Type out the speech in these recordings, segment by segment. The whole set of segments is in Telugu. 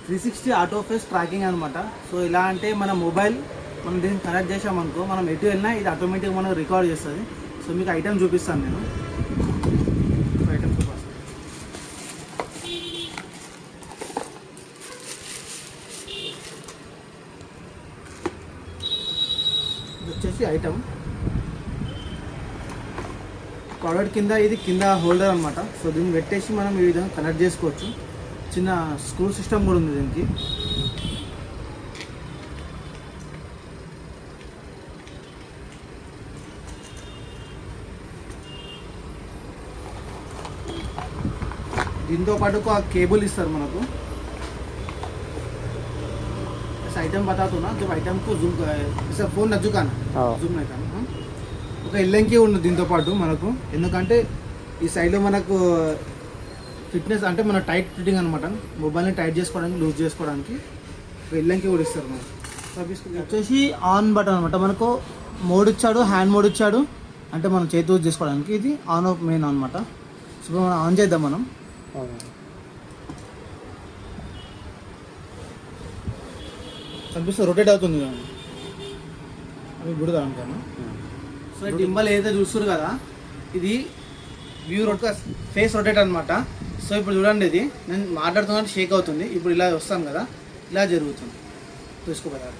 360 ఆటో ఫేస్ ట్రాకింగ్ అనమాట. సో ఇలా అంటే మన మొబైల్ మనం దీన్ని కనెక్ట్ చేసామనుకో, మనం ఎటు వెళ్ళినా ఇది ఆటోమేటిక్గా మనకు రికార్డ్ చేస్తుంది. సో మీకు ఐటమ్ చూపిస్తాను నేను. ఐటమ్ చూపిస్తాను. ఇది వచ్చేసి ఐటమ్ ప్రోడక్ట్ కింద, ఇది కింద హోల్డర్ అనమాట. సో దీన్ని పెట్టేసి మనం ఈ విధంగా కనెక్ట్ చేసుకోవచ్చు. చిన్న స్క్రూ సిస్టమ్ కూడా ఉంది దీనికి. దీంతో పాటు ఒక కేబుల్ ఇస్తారు మనకు. ఐటమ్ बताता जब आइटम को जूम इस फोन नज्जू का జూమ్ అవుతాను. ఒక ఎల్ఎంకి ఉంది దీంతో పాటు మనకు, ఎందుకంటే ఈ సైడ్లో మనకు ఫిట్నెస్ అంటే మన టైట్ ఫిట్టింగ్ అనమాట. మొబైల్ని టైట్ చేసుకోవడానికి, లూజ్ చేసుకోవడానికి ఒక ఎల్ఎంకి కూడా ఇస్తారు మనకు. వచ్చేసి ఆన్ బటన్ అనమాట. మనకు మోడ్ ఇచ్చాడు, హ్యాండ్ మోడ్ ఇచ్చాడు, అంటే మనం చేతి యూజ్ చేసుకోవడానికి. ఇది ఆన్ ఆఫ్ మెయిన్ అనమాట. సో మనం ఆన్ చేద్దాం. మనం కనిపిస్తుంది, రొటేట్ అవుతుంది కానీ అవి గుడదా అనుకోను. సో డింబల్ ఏదైతే చూస్తారు కదా, ఇది వ్యూ ఫేస్ రొటేట్ అనమాట. సో ఇప్పుడు చూడండి, ఇది నేను మాట్లాడుతున్నా షేక్ అవుతుంది. ఇప్పుడు ఇలా వస్తాను కదా, ఇలా జరుగుతుంది. చూసుకోపోతారు,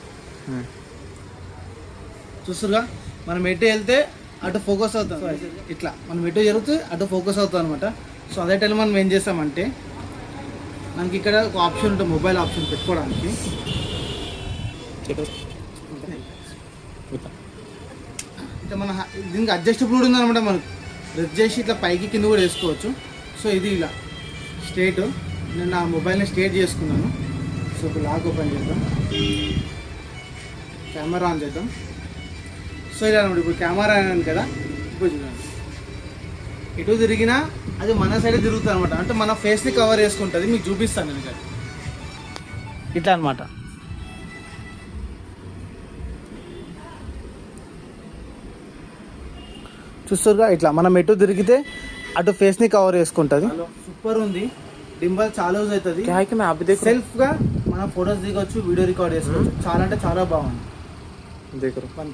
చూస్తురుగా. మనం ఎటు వెళ్తే అటు ఫోకస్ అవుతాం. ఇట్లా మనం ఎటు జరిగితే అటు ఫోకస్ అవుతాం అనమాట. సో అదే టైం మనం ఏం చేస్తామంటే, మనకి ఇక్కడ ఒక ఆప్షన్ ఉంటుంది, మొబైల్ ఆప్షన్ పెట్టుకోవడానికి. ఇట్లా మన దీనికి అడ్జస్టబుల్ కూడా ఉందన్నమాట. మనకు ప్రెస్ చేసి ఇట్లా పైకి కింద కూడా వేసుకోవచ్చు. సో ఇది ఇలా స్ట్రేట్, నేను నా మొబైల్ని స్ట్రేట్ చేసుకున్నాను. సో ఇప్పుడు లాక్ ఓపెన్ చేద్దాం, కెమెరా ఆన్ చేద్దాం. సో ఇలా అనమాట. ఇప్పుడు కెమెరా అన్నాను కదా, ఇప్పుడు చూడండి, ఎటు తిరిగినా అది మన సైడే తిరుగుతుంది అనమాట. అంటే మన ఫేస్ని కవర్ చేసుకుంటుంది. మీకు చూపిస్తాను నేను ఇక్కడ. ఇట్లా అనమాట. చూస్తారుగా, ఇట్లా మనం ఎటు తిరిగితే అటు ఫేస్ని కవర్ చేసుకుంటుంది. సూపర్ ఉంది. డింబల్ చాలా యూజ్ అవుతుంది. సెల్ఫ్గా మనం ఫొటోస్ దిగొచ్చు, వీడియో రికార్డ్ చేసుకోవచ్చు. చాలా అంటే చాలా బాగుంది.